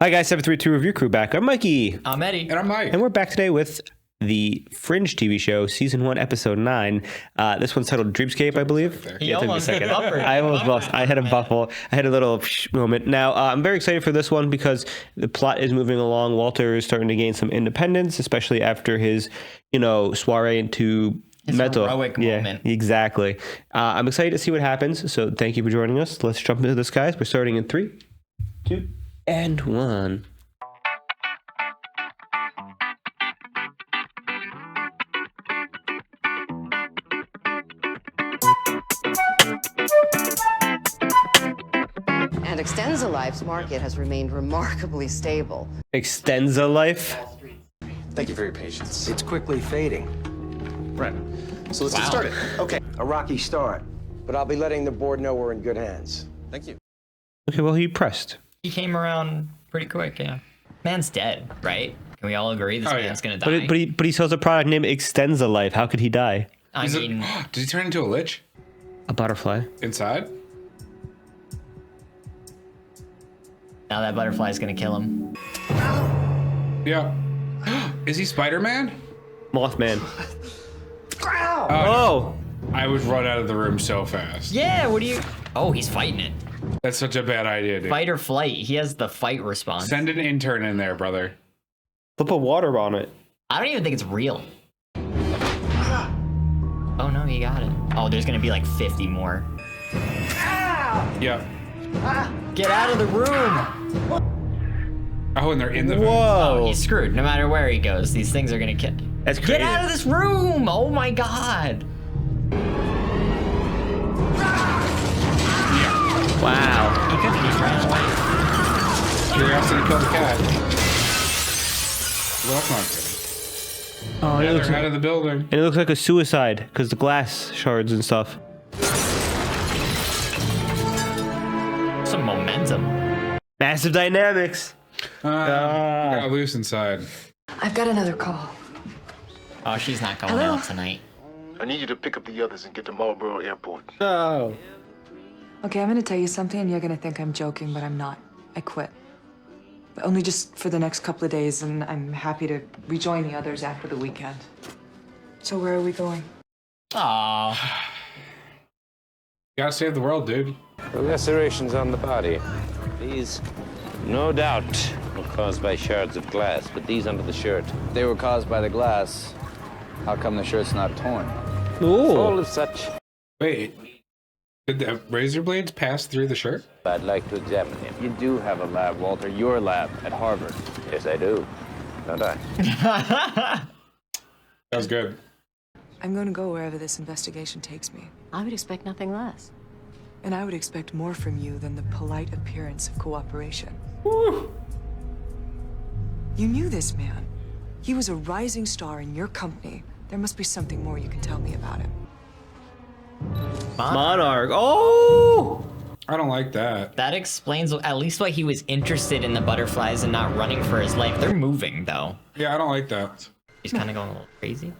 Hi guys, 732 Review Crew back. I'm Mikey. I'm Eddie. And I'm Mike. And we're back today with the Fringe TV show, Season 1, Episode 9. This one's titled Dreamscape, I believe. He almost buffered. I almost lost. I had a buffle. I had a little moment. Now, I'm very excited for this one because the plot is moving along. Walter is starting to gain some independence, especially after his, soiree into His metal. heroic moment. Yeah, exactly. I'm excited to see what happens. So thank you for joining us. Let's jump into this, guys. We're starting in 3, 2, and 1. And Extensa Life's market has remained remarkably stable. Extensa Life. Thank you for your patience. It's quickly fading. Right. So let's get started. Okay. A rocky start, but I'll be letting the board know we're in good hands. Thank you. Okay, well, he pressed. He came around pretty quick, yeah. Man's dead, right? Can we all agree this man's gonna die? But he sells a product named Extensa Life. How could he die? I mean, Did he turn into a lich A butterfly. inside? now that butterfly's gonna kill him. Yeah. Is he Spider-Man? Mothman. Oh, Oh! I would run out of the room so fast. Yeah, what do you... Oh, he's fighting it. That's such a bad idea, dude. Fight or flight. He has the fight response. Send an intern in there, brother. Flip a water on it. I don't even think it's real. Oh no, he got it. Oh, there's gonna be like 50 more. Yeah. Get out of the room! Oh, and they're in the vent. Whoa! Oh, he's screwed. No matter where he goes, these things are gonna kill. That's crazy. Get out of this room! Oh my god! Wow. He could be ran away. Curiosity killed the cat. Well, that's not good. Oh, Yeah, it looks they're out of the building. and it looks like a suicide because the glass shards and stuff. Some momentum. Massive dynamics. Got loose inside. I've got another call. Oh, she's not going Hello? out tonight. I need you to pick up the others and get to Marlboro Airport. Oh. Okay, I'm gonna tell you something and you're gonna think I'm joking, but I'm not. I quit. But only just for the next couple of days, and I'm happy to rejoin the others after the weekend. So where are we going? Aww. Gotta save the world, dude. The lacerations on the body. These, no doubt, were caused by shards of glass, but these under the shirt. They were caused by the glass. How come the shirt's not torn? Full Ooh. of such. Wait. Did the razor blades pass through the shirt? I'd like to examine him. You do have a lab, Walter. Your lab at Harvard. Yes, I do. Don't I? That was good. I'm gonna go wherever this investigation takes me. I would expect nothing less. And I would expect more from you than the polite appearance of cooperation. Woo. You knew this man. He was a rising star in your company. There must be something more you can tell me about him. Monarch. Oh! I don't like that. That explains at least why he was interested in the butterflies and not running for his life. They're moving, though. Yeah, I don't like that. He's kind of going a little crazy.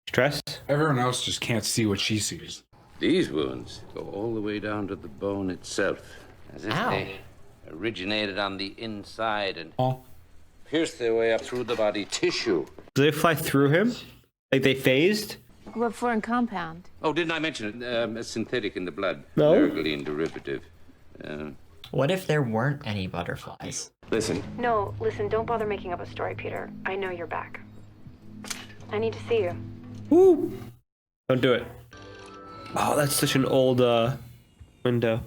Stress. Everyone else just can't see what she sees. These wounds go all the way down to the bone itself, as if Ow. they originated on the inside and Oh. pierced their way up through the body tissue. Do they fly through him? Like they phased? What foreign compound? Oh, didn't I mention it? A synthetic in the blood. No. Ergoline derivative. What if there weren't any butterflies? Listen, No, listen, don't bother making up a story, Peter. I know you're back. I need to see you. Woo! Don't do it. Oh, that's such an old window.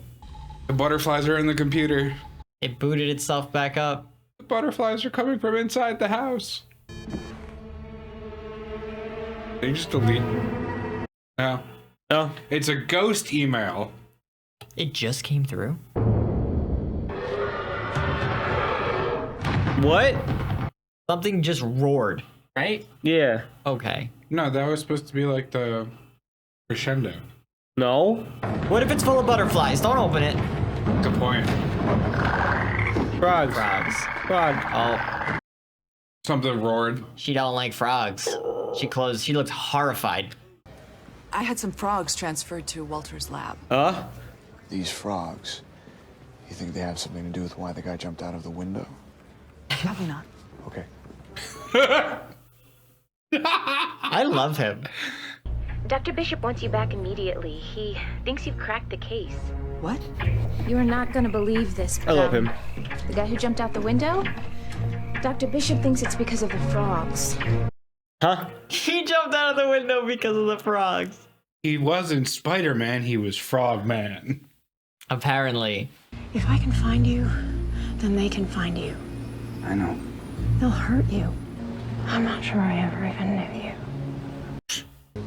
The butterflies are in the computer. It booted itself back up. The butterflies are coming from inside the house. They just delete. No. Oh. It's a ghost email. It just came through. What? Something just roared, right? Yeah. Okay. No, that was supposed to be like the crescendo. No? What if it's full of butterflies? Don't open it. Good point. Frogs. Frogs. Frog. Oh, Something roared. she don't like frogs. She closed. She looked horrified. I had some frogs transferred to Walter's lab. These frogs, You think they have something to do with why the guy jumped out of the window? Probably not. Okay. I love him. Dr. Bishop wants you back immediately. He thinks you've cracked the case. What? You are not going to believe this, but I love him. the guy who jumped out the window? Dr. Bishop thinks it's because of the frogs. Huh? He jumped out of the window because of the frogs. He wasn't Spider-Man, he was Frog-Man. Apparently. If I can find you, then they can find you. I know. They'll hurt you. I'm not sure I ever even knew you.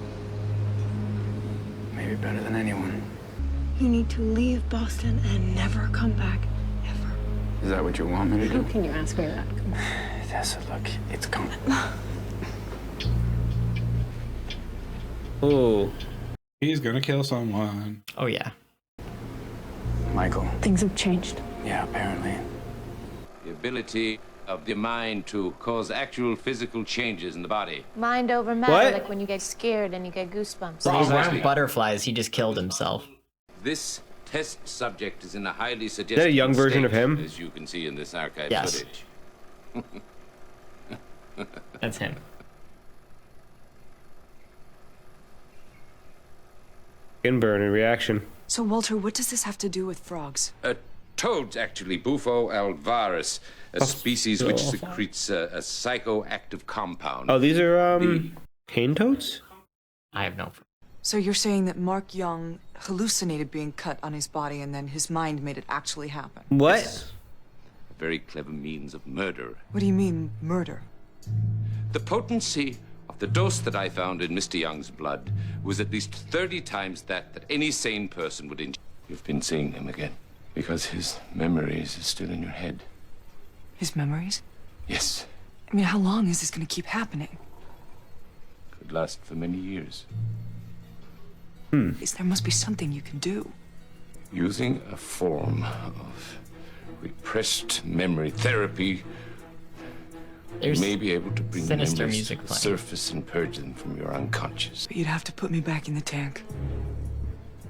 Maybe better than anyone. You need to leave Boston and never come back, ever. Is that what you want me to do? How can you ask me that? Tessa, look, it's coming. Oh. He's gonna kill someone. Oh, yeah. Michael. Things have changed. Yeah, apparently. The ability of the mind to cause actual physical changes in the body. Mind over matter, What? like when you get scared and you get goosebumps. So these Exactly. weren't butterflies. He just killed himself. This test subject is in a highly Is suggestive that a young version state, of him? as you can see in this archive Yes. footage. That's him. Skin burn and reaction. So, Walter, what does this have to do with frogs? Toads, actually, Bufo alvarus, a species which secretes a psychoactive compound. Oh, these are cane toads? I have no. So you're saying that Mark Young hallucinated being cut on his body and then his mind made it actually happen? What? Yes. A very clever means of murder. What do you mean, murder? The potency of the dose that I found in Mr. Young's blood was at least 30 times that any sane person would ingest. You've been seeing him again because his memories are still in your head. His memories? Yes, I mean, how long is this going to keep happening? could last for many years. There must be something you can do. Using a form of repressed memory therapy, There's you may be able to bring sinister memories music to the playing. surface and purge them from your unconscious. But you'd have to put me back in the tank.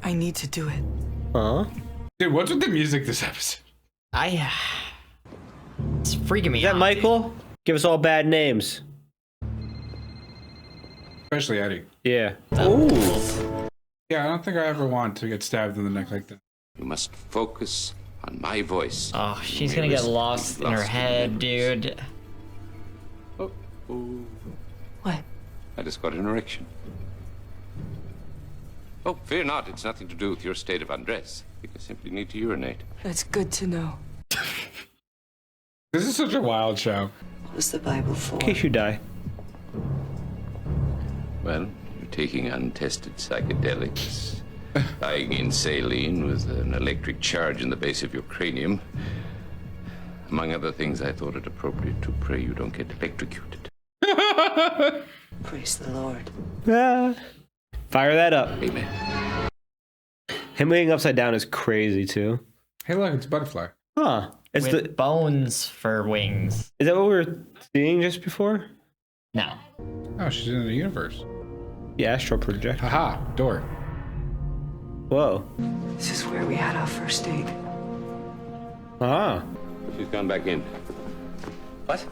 I need to do it. Huh? Dude, what's with the music this episode? It's freaking me Is that out. Michael? Give us all bad names. Especially Eddie. Yeah. Ooh. Yeah, I don't think I ever want to get stabbed in the neck like that. You must focus on my voice. Oh, she's You gonna may get risk lost in her lost head, memories. dude. Oh. What? I just got an erection. Oh, fear not. It's nothing to do with your state of undress. I think I simply need to urinate. That's good to know. This is such a wild show. What was the Bible for? In case you die. Well, you're taking untested psychedelics, dying in saline with an electric charge in the base of your cranium. Among other things, I thought it appropriate to pray you don't get electrocuted. Praise the Lord. Ah. Fire that up. Amen. Him laying upside down is crazy too. Hey, look, it's a butterfly. Huh. It's With the. bones for wings. Is that what we were seeing just before? No. Oh, she's in the universe. The astral project. Haha, door. Whoa. This is where we had our first date. Ah. She's gone back in. What?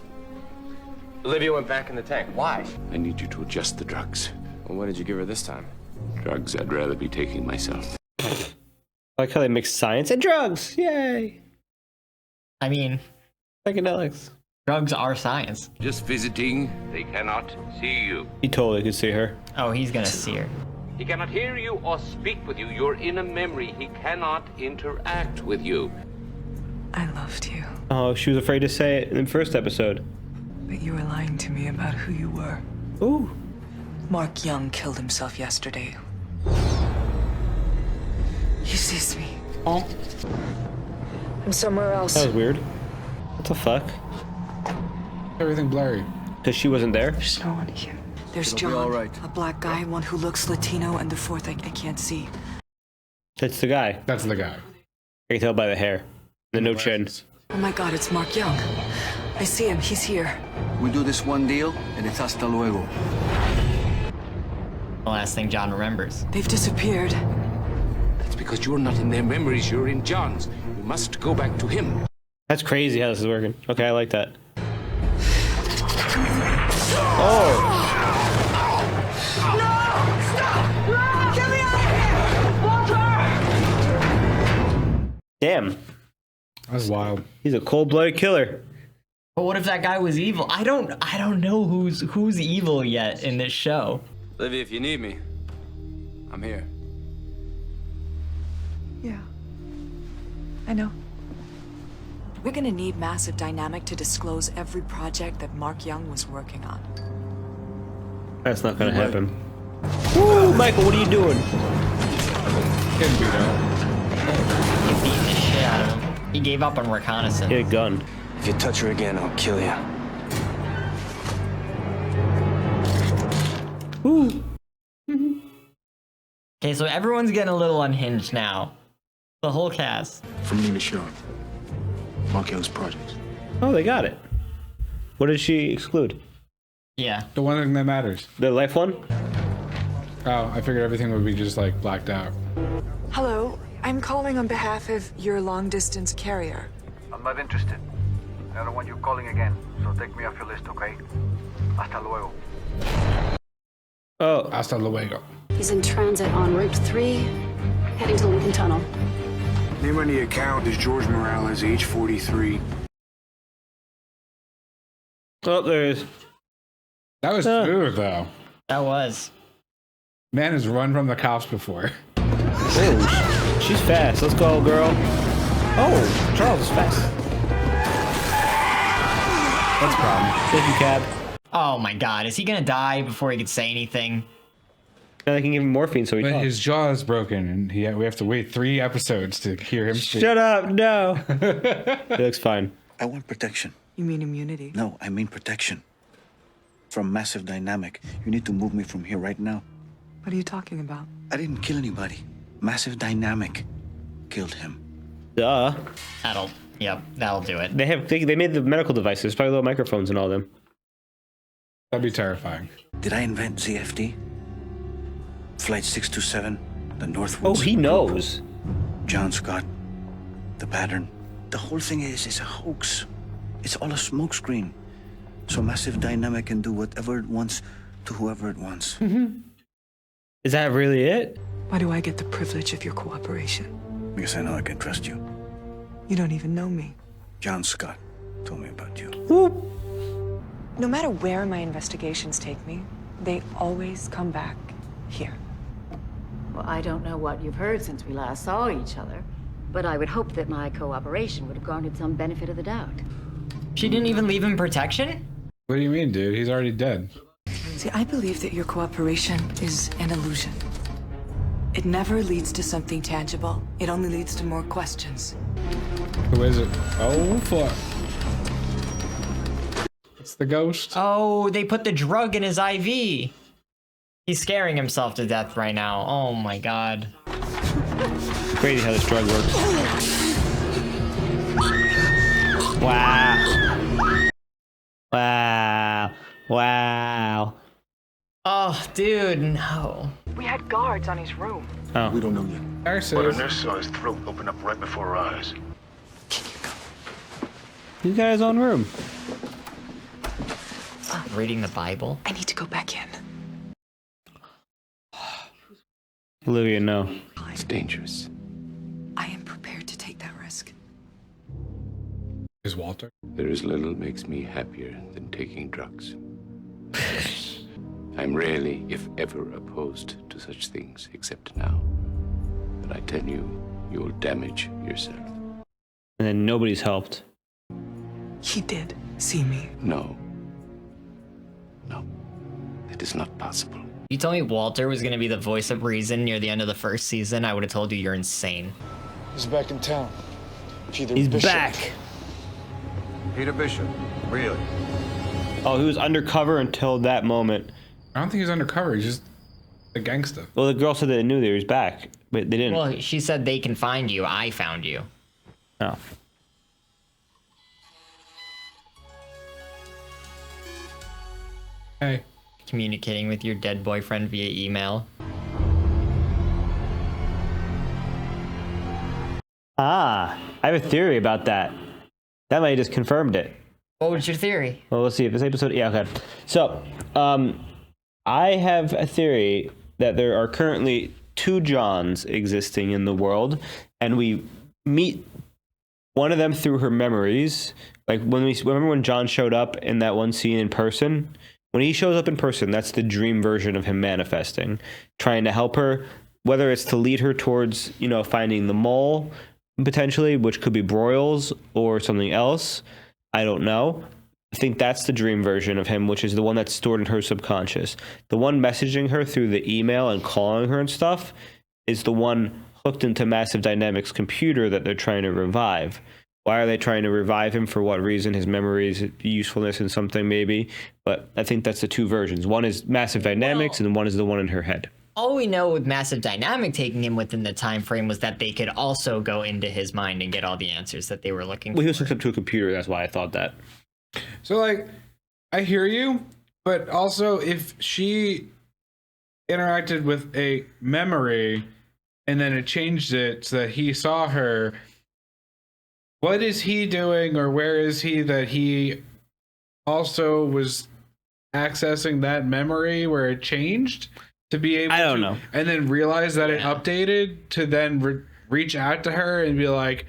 Olivia went back in the tank. Why? I need you to adjust the drugs. Well, what did you give her this time? Drugs I'd rather be taking myself. I like how they mix science and drugs. Yay. I mean, Psychedelics. drugs are science. Just visiting, they cannot see you. He totally could see her. Oh, he's gonna see her. He cannot hear you or speak with you. You're in a memory. He cannot interact with you. I loved you, Oh, she was afraid to say it in the first episode. but you were lying to me about who you were. Ooh. Mark Young killed himself yesterday. He sees me. Oh, I'm somewhere else. That was weird. What the fuck? everything blurry. Because she wasn't there? There's no one here. There's It'll be John, all right. a black guy, one who looks Latino, and the fourth I can't see. That's the guy. That's the guy. I can tell by the hair. The no chin. Oh my God, it's Mark Young. I see him. He's here. We do this one deal, and it's hasta luego. The last thing John remembers. They've disappeared. That's because you're not in their memories. You're in John's. You must go back to him. That's crazy how this is working. Okay, I like that. Oh. Damn. That was wild. He's a cold-blooded killer. But what if that guy was evil? I don't know who's evil yet in this show. Livy, if you need me, I'm here. Yeah. I know. We're gonna need Massive Dynamic to disclose every project that Mark Young was working on. That's not gonna happen. Woo, Michael, what are you doing? Can't do that. He beat the shit out of him. He gave up on reconnaissance. Get a gun. If you touch her again, I'll kill you. Woo. Okay, so everyone's getting a little unhinged now. The whole cast. From Nina Sharp. Mark Young's projects. Oh, they got it. What did she exclude? Yeah. The one thing that matters. The life one? Oh, I figured everything would be just like blacked out. Hello, I'm calling on behalf of your long-distance carrier. I'm not interested. I don't want you calling again, so take me off your list, okay? Hasta luego. Oh. Hasta luego. He's in transit on Route 3, heading to the Lincoln Tunnel. Name on the account is George Morales, age 43. Oh, there is. That was smooth, though. That was. Man has run from the cops before. Oh, she's fast. Let's go, girl. Oh, Charles is fast. That's a problem. Thank you, Cab. Oh my god, is he gonna die before he could say anything? Now they can give him morphine so he But talks. his jaw is broken, and we have to wait 3 episodes to hear him speak. Shut up, no. He looks fine. I want protection. You mean immunity? No, I mean protection. From Massive Dynamic. You need to move me from here right now. What are you talking about? I didn't kill anybody. Massive Dynamic killed him. Duh. That'll do it. They made the medical devices, probably little microphones and all them. That'd be terrifying. Did I invent ZFD? Flight 627, the Northwoods. Oh, he knows. John Scott, the pattern. The whole thing is a hoax. It's all a smokescreen. So Massive Dynamic can do whatever it wants to whoever it wants. Is that really it? Why do I get the privilege of your cooperation? Because I know I can trust you. You don't even know me. John Scott told me about you. No matter where my investigations take me, they always come back here. Well, I don't know what you've heard since we last saw each other, but I would hope that my cooperation would have garnered some benefit of the doubt. She didn't even leave him protection? What do you mean, dude? He's already dead. See, I believe that your cooperation is an illusion. It never leads to something tangible. It only leads to more questions. Who is it? Oh, fuck. It's the ghost. Oh, they put the drug in his IV. He's scaring himself to death right now. Oh my god. Crazy how this drug works. Wow. Wow. Wow. Oh, dude, no. We had guards on his room. Oh. We don't know yet. Nurses. But a nurse saw his throat open up right before our eyes. He's got his own room. Reading the Bible? I need to go back in. Olivia, no. It's dangerous. I am prepared to take that risk. Is Walter? There is little makes me happier than taking drugs. I'm rarely, if ever, opposed to such things, except now. But I tell you, you'll damage yourself. And then nobody's helped. He did see me. No. No. It is not possible. You told me Walter was gonna be the voice of reason near the end of the first season, I would have told you you're insane. He's back in town. Peter He's Bishop. back. Peter Bishop. Really? Oh, he was undercover until that moment. I don't think he's undercover. He's just a gangster. Well, the girl said they knew they was back, but they didn't. Well, she said they can find you. I found you. Oh. Hey. Communicating with your dead boyfriend via email. Ah, I have a theory about that. That might have just confirmed it. What was your theory? Well, we'll see if this episode. Yeah, okay. So, I have a theory that there are currently 2 Johns existing in the world, and we meet one of them through her memories. Like remember when John showed up in that one scene in person? When he shows up in person, that's the dream version of him manifesting, trying to help her, whether it's to lead her towards, finding the mole, potentially, which could be Broyles or something else. I don't know. I think that's the dream version of him, which is the one that's stored in her subconscious. The one messaging her through the email and calling her and stuff is the one hooked into Massive Dynamics' computer that they're trying to revive. Why are they trying to revive him? For what reason? His memories, usefulness in something maybe. But I think that's the 2 versions. One is Massive Dynamics, and one is the one in her head. All we know with Massive Dynamic taking him within the time frame was that they could also go into his mind and get all the answers that they were looking for. Well, he was hooked up to a computer. That's why I thought that. So, like, I hear you, but also if she interacted with a memory and then it changed it so that he saw her, what is he doing, or where is he that he also was accessing that memory where it changed to be able I don't know. And then realize that it updated to then reach out to her and be like,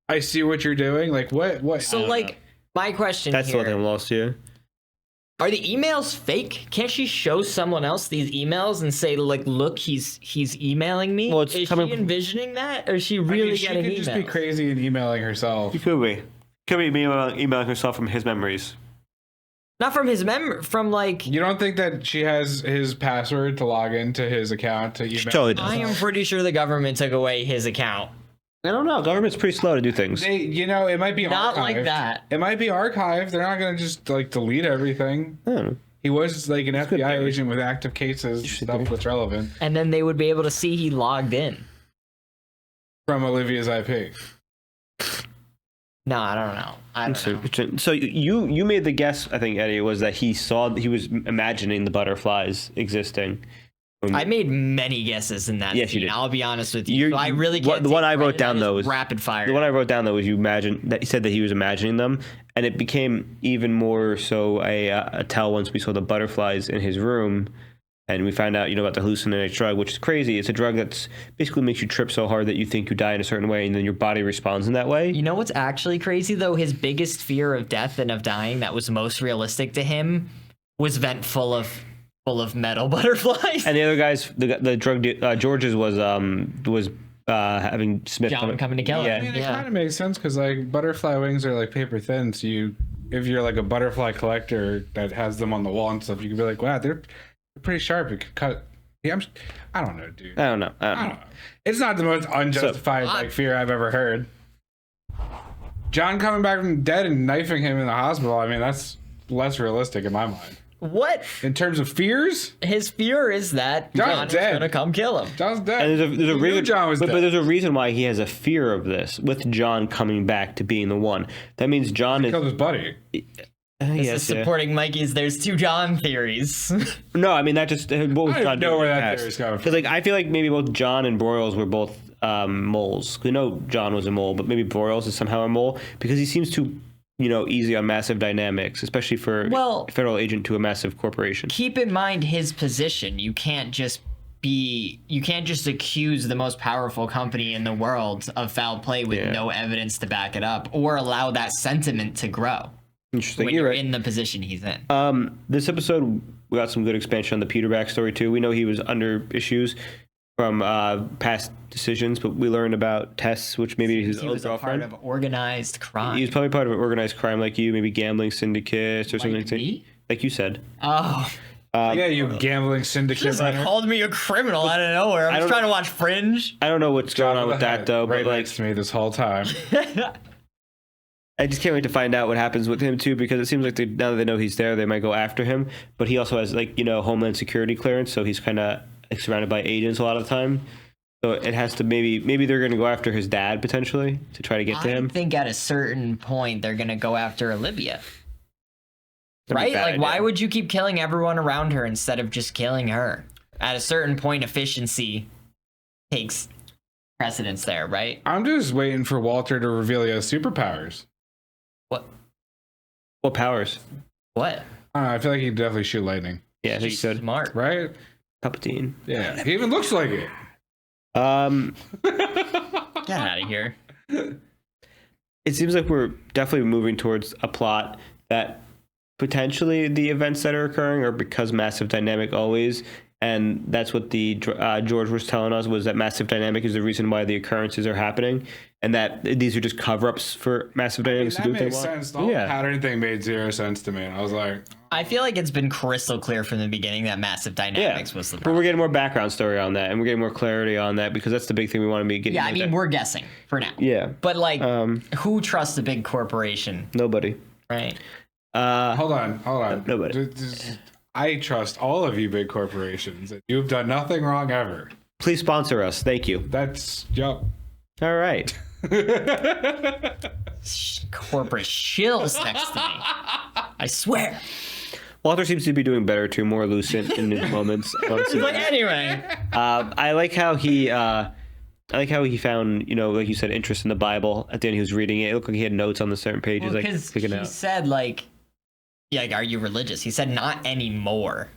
I see what you're doing. Like, what? So, like, my question That's here. the one I'm lost here. Are the emails fake? Can't she show someone else these emails and say, like, look, he's emailing me? Well, it's is coming she envisioning that, or is she really she getting could emails? just be crazy and emailing herself. He could be. Could be emailing herself from his memories. Not from his from like. You don't think that she has his password to log into his account to email? She totally does. I am pretty sure the government took away his account. I don't know. Government's pretty slow to do things. It might be Not archived. like that. It might be archived. They're not going to just like delete everything. I don't know. He was like an FBI agent with active cases, stuff that's relevant And then they would be able to see he logged in. from Olivia's IP. No, I don't know. I don't know. So you made the guess, I think, Eddie, was that he was imagining the butterflies existing. I made many guesses in that Yes, you scene. did. I'll be honest with you. So I really can't. The one I wrote take down credit, that though is was rapid fire. The one I wrote down though was he said that he was imagining them, and it became even more so a tell once we saw the butterflies in his room, and we found out about the hallucinogenic drug, which is crazy. It's a drug that's basically makes you trip so hard that you think you die in a certain way, and then your body responds in that way. You know what's actually crazy though? His biggest fear of death and of dying that was most realistic to him was vent full of metal butterflies. And the other guys, the drug George's was having Smith John coming to kill him. I mean, it kind of makes sense because like butterfly wings are like paper thin. So if you're like a butterfly collector that has them on the wall and stuff, you could be like, wow, they're pretty sharp. It could cut. Yeah, I don't know, dude. I don't know. It's not the most unjustified fear I've ever heard. John coming back from the dead and knifing him in the hospital. I mean, that's less realistic in my mind. What? In terms of fears? His fear is that John is gonna come kill him. John's dead. And there's a reason. John was but dead. there's a reason why he has a fear of this with John coming back to being the one. That means John killed his buddy. This is supporting Mikey's "There's 2 John" theories. No, I mean that just what was I John don't know doing where in the that past? theory's coming from. Because like I feel like maybe both John and Broyles were both moles. We know John was a mole, but maybe Broyles is somehow a mole because he seems too easy on Massive Dynamics, especially for a federal agent to a massive corporation. Keep in mind his position. You can't just accuse the most powerful company in the world of foul play with no evidence to back it up, or allow that sentiment to grow. Interesting. When you're in the position he's in. This episode, we got some good expansion on the Peter backstory too. We know he was under issues from past decisions, but we learned about Tess, which maybe his he old was a girlfriend. part of organized crime. He was probably part of an organized crime like you, maybe gambling syndicates or something. me? Like you said. Oh. Yeah, you gambling syndicate Just runner. called me a criminal out of nowhere. I'm just trying to watch Fringe. I don't know what's going on with that though, right but like next to me this whole time. I just can't wait to find out what happens with him too, because it seems like now that they know he's there, they might go after him. But he also has Homeland Security clearance, so he's kind of surrounded by agents a lot of the time. So it has to maybe they're going to go after his dad potentially to try to get to him. I think at a certain point they're going to go after Olivia. That'd be a Right? bad Like, idea. why would you keep killing everyone around her instead of just killing her? At a certain point, efficiency takes precedence there, right? I'm just waiting for Walter to reveal he has superpowers. What powers? What? I don't know. I feel like he'd definitely shoot lightning. Yeah, I think so. Smart. Right? Palpatine. Yeah. He even looks like it. Get out of here. It seems like we're definitely moving towards a plot that potentially the events that are occurring are because Massive Dynamic always, and that's what the George was telling us, was that Massive Dynamic is the reason why the occurrences are happening, and that these are just cover-ups for Massive Dynamics to do what they makes want. sense. The whole pattern thing made zero sense to me. And I was like, I feel like it's been crystal clear from the beginning that Massive Dynamics was the But problem. we're getting more background story on that, and we're getting more clarity on that, because that's the big thing we want to be getting. Yeah, I mean, we're guessing for now. Yeah. But, like, who trusts a big corporation? Nobody. Right. hold on. Nobody. I trust all of you big corporations. You've done nothing wrong ever. Please sponsor us. Thank you. That's, yep. All right. Corporate shills next to me. I swear. Walter seems to be doing better too, more lucid in his moments. He's like, anyway. I like how he found, like you said, interest in the Bible. At the end, he was reading it. It looked like he had notes on the certain pages, Well, like because picking he out. said, like, are you religious? He said, not anymore.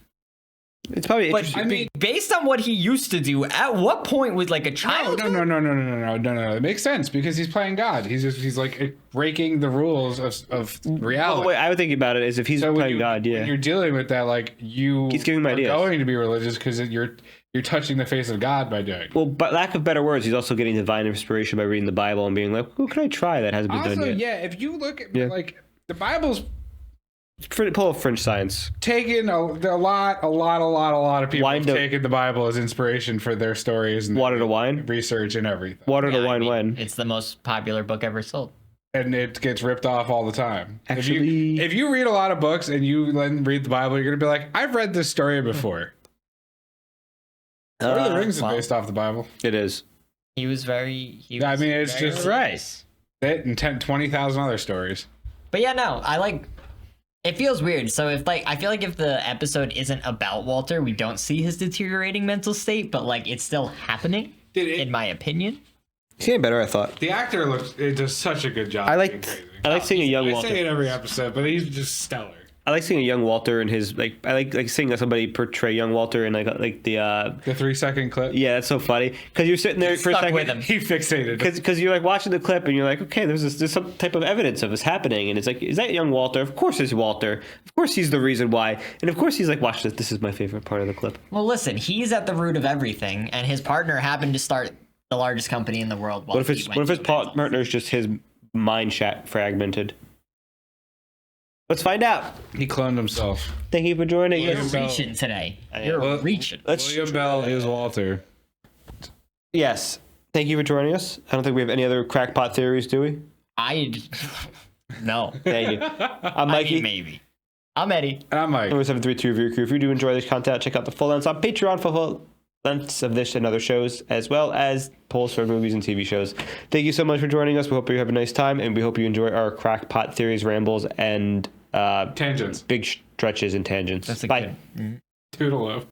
It's probably But interesting. I mean, based on what he used to do, at what point was like a child? No. It makes sense because he's playing God. He's like breaking the rules of reality. Well, the way I would think about it is if he's playing God, when you're dealing with that, like he's giving him are ideas. going to be religious because you're touching the face of God by doing it. Well, but lack of better words, he's also getting divine inspiration by reading the Bible and being like, "Who can I try that hasn't been Also, done yet?" yeah, if you look at like the Bible's Pull of Fringe science. taken a lot of people have taken the Bible as inspiration for their stories and Water to Wine research and everything. Water to Wine when? It's the most popular book ever sold. And it gets ripped off all the time. Actually, if you read a lot of books and you then read the Bible, you're gonna be like, I've read this story before. Lord of the Rings is based off the Bible. It is. It's just right. That and 20,000 other stories. But yeah, no, it feels weird. So I feel like if the episode isn't about Walter, we don't see his deteriorating mental state, but like it's still happening, in my opinion. He's getting better, I thought. The actor does such a good job. I like seeing a young Walter. I say it every episode, but he's just stellar. I like seeing a young Walter and his I like seeing somebody portray young Walter in like the 3-second clip. Yeah, that's so funny because you're sitting there for a second. With him. He fixated because you're like watching the clip and you're like, okay, there's some type of evidence of this happening, and it's like, is that young Walter? Of course it's Walter. Of course he's the reason why, and of course he's like, watch this. This is my favorite part of the clip. Well, listen, he's at the root of everything, and his partner happened to start the largest company in the world. What if his partner is just his mind fragmented? Let's find out. He cloned himself. Thank you for joining You're us. reaching today. You're reaching. William Bell is Walter. Yes. Thank you for joining us. I don't think we have any other crackpot theories, do we? No. Thank you. I'm Mikey. Maybe. I'm Eddie. And I'm Mike. We're 732 Review Crew. If you do enjoy this content, check out the full lengths on Patreon for full lengths of this and other shows, as well as polls for movies and TV shows. Thank you so much for joining us. We hope you have a nice time, and we hope you enjoy our crackpot theories, rambles, and tangents. Big stretches and tangents. That's Bye. Toodaloo.